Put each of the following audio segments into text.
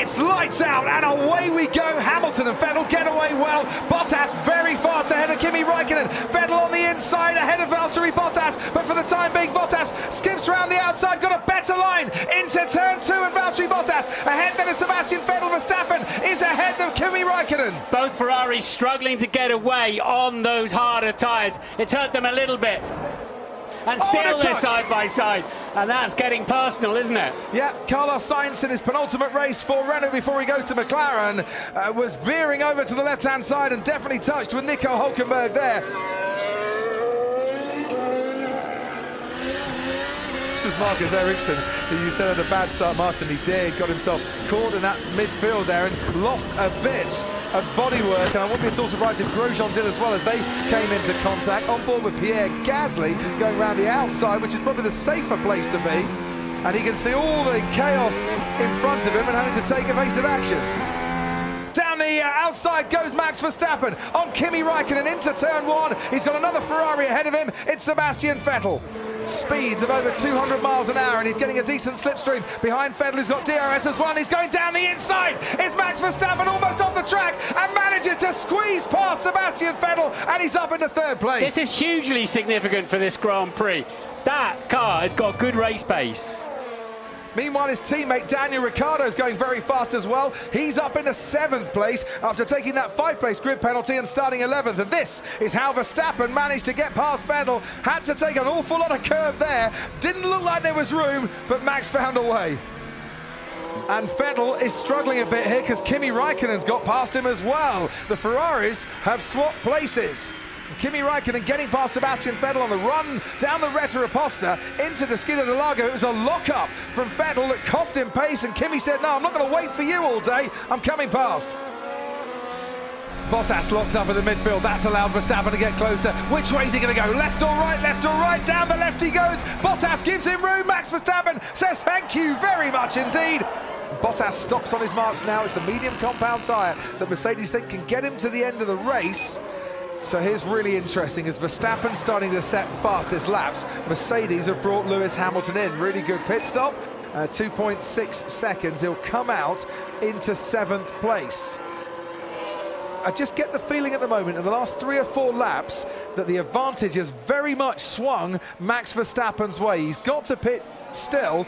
It's lights out and away we go. Hamilton and Vettel get away well. Bottas very fast ahead of Kimi Räikkönen. Vettel on the inside ahead of Valtteri Bottas, but for the time being Bottas skips round the outside, got a better line into turn 2, and Valtteri Bottas ahead then of Sebastian Vettel. Verstappen is ahead of Kimi Räikkönen. Both Ferraris struggling to get away on those harder tyres. It's hurt them a little bit. And still they're side by side, and that's getting personal, isn't it? Yeah, Carlos Sainz in his penultimate race for Renault before he goes to McLaren was veering over to the left-hand side and definitely touched with Nico Hülkenberg there. This was Marcus Ericsson, who you said had a bad start, Martin. He did, got himself caught in that midfield there and lost a bit of bodywork. And I wouldn't be at all surprised if Grosjean did as well, as they came into contact on board with Pierre Gasly going around the outside, which is probably the safer place to be. And he can see all the chaos in front of him and having to take evasive action. Down the outside goes Max Verstappen on Kimi Räikkönen into turn 1. He's got another Ferrari ahead of him. It's Sebastian Vettel. Speeds of over 200 miles an hour, and he's getting a decent slipstream behind Vettel, who's got DRS as well. He's going down the inside. It's Max Verstappen almost off the track and manages to squeeze past Sebastian Vettel, and he's up into 3rd place. This is hugely significant for this Grand Prix. That car has got good race pace. Meanwhile, his teammate Daniel Ricciardo is going very fast as well. He's up into 7th place after taking that 5th-place grid penalty and starting 11th. And this is how Verstappen managed to get past Vettel. Had to take an awful lot of curb there. Didn't look like there was room, but Max found a way. And Vettel is struggling a bit here because Kimi Räikkönen's got past him as well. The Ferraris have swapped places. Kimi Räikkönen getting past Sebastian Vettel on the run down the Retta Reposta into the Skid of the Lago. It was a lock-up from Vettel that cost him pace, and Kimi said, no, I'm not going to wait for you all day, I'm coming past. Bottas locked up in the midfield. That's allowed Verstappen to get closer. Which way is he going to go? Left or right? Left or right? Down the left he goes. Bottas gives him room. Max Verstappen says thank you very much indeed. Bottas stops on his marks now. It's the medium compound tyre that Mercedes think can get him to the end of the race. So here's really interesting, as Verstappen starting to set fastest laps, Mercedes have brought Lewis Hamilton in. Really good pit stop, 2.6 seconds. He'll come out into 7th place. I just get the feeling at the moment in the last 3 or 4 laps that the advantage has very much swung Max Verstappen's way. He's got to pit still,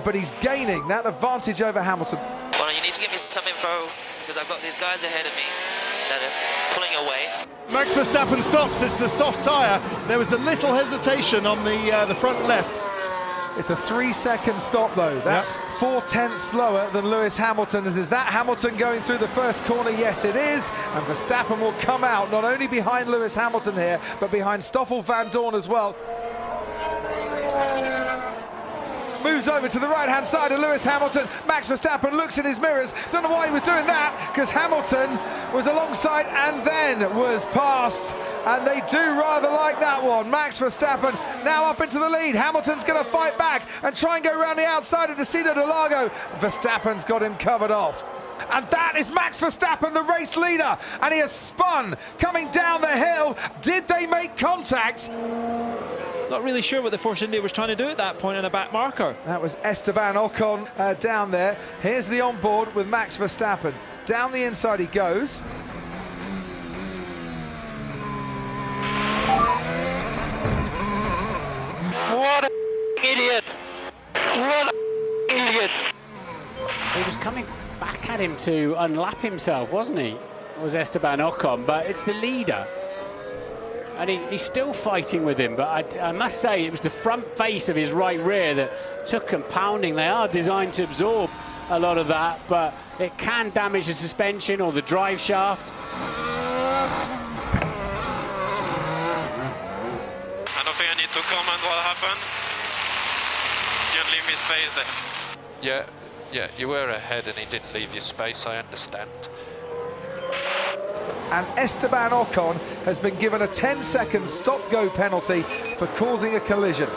but he's gaining that advantage over Hamilton. Well, you need to give me some info, because I've got these guys ahead of me that are pulling away. Max Verstappen stops. It's the soft tyre. There was a little hesitation on the front left. It's a 3-second stop though. That's 4/10 slower than Lewis Hamilton's. Is that Hamilton going through the first corner? Yes, it is. And Verstappen will come out not only behind Lewis Hamilton here, but behind Stoffel van Dorn as well. Moves over to the right-hand side of Lewis Hamilton. Max Verstappen looks in his mirrors. Don't know why he was doing that, because Hamilton was alongside and then was passed. And they do rather like that one. Max Verstappen now up into the lead. Hamilton's going to fight back and try and go around the outside of Decido de Lago. Verstappen's got him covered off. And that is Max Verstappen, the race leader. And he has spun coming down the hill. Did they make contact? Not really sure what the Force India was trying to do at that point on a back marker. That was Esteban Ocon down there. Here's the onboard with Max Verstappen. Down the inside he goes. What an idiot! What an idiot! He was coming back at him to unlap himself, wasn't he? It was Esteban Ocon, but it's the leader. And he's still fighting with him, but I must say it was the front face of his right rear that took him pounding. They are designed to absorb a lot of that, but it can damage the suspension or the drive shaft. I don't think I need to comment what happened. Didn't leave me space there. Yeah, you were ahead and he didn't leave you space, I understand. And Esteban Ocon has been given a 10-second stop-go penalty for causing a collision.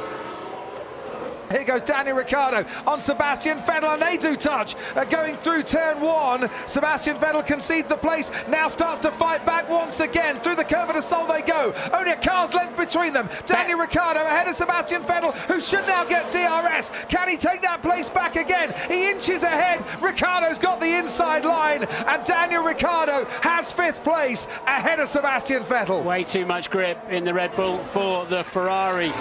Here goes Daniel Ricciardo on Sebastian Vettel, and they do touch. Going through turn one, Sebastian Vettel concedes the place, now starts to fight back once again. Through the curve of the Sol they go, only a car's length between them. Daniel Ricciardo ahead of Sebastian Vettel, who should now get DRS. Can he take that place back again? He inches ahead, Ricciardo's got the inside line, and Daniel Ricciardo has 5th place ahead of Sebastian Vettel. Way too much grip in the Red Bull for the Ferrari.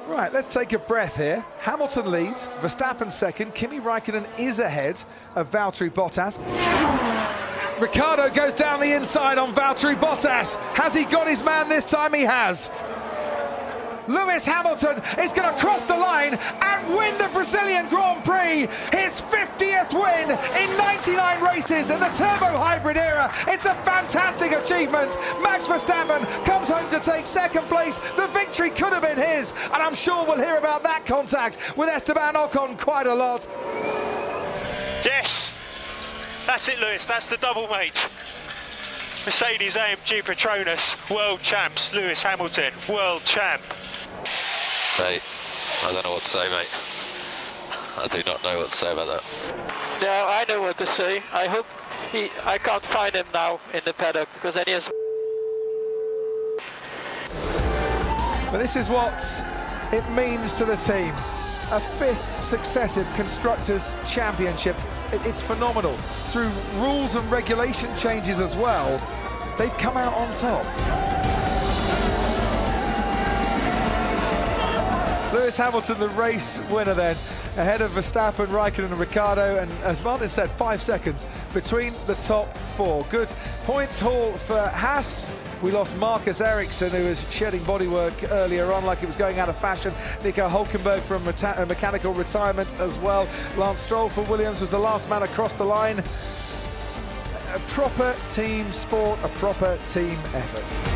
Right, let's take a breath here. Hamilton leads, Verstappen second, Kimi Raikkonen is ahead of Valtteri Bottas. Ricciardo goes down the inside on Valtteri Bottas. Has he got his man this time? He has. Lewis Hamilton is going to cross the line and win the Brazilian Grand Prix. His 50th win in 99 races in the turbo hybrid era. It's a fantastic achievement. Max Verstappen comes home to take 2nd place. The victory could have been his, and I'm sure we'll hear about that contact with Esteban Ocon quite a lot. Yes, that's it, Lewis. That's the double, mate. Mercedes AMG Petronas, world champs. Lewis Hamilton, world champ. Mate, I don't know what to say, mate. I do not know what to say about that. Yeah, I know what to say. I hope I can't find him now in the paddock, because then he has... But this is what it means to the team. A 5th successive Constructors' Championship. It's phenomenal. Through rules and regulation changes as well, they've come out on top. Lewis Hamilton, the race winner then, ahead of Verstappen, Raikkonen and Ricciardo, and as Martin said, 5 seconds between the top 4. Good points haul for Haas. We lost Marcus Ericsson, who was shedding bodywork earlier on like it was going out of fashion. Nico Hülkenberg from mechanical retirement as well. Lance Stroll for Williams was the last man across the line. A proper team sport, a proper team effort.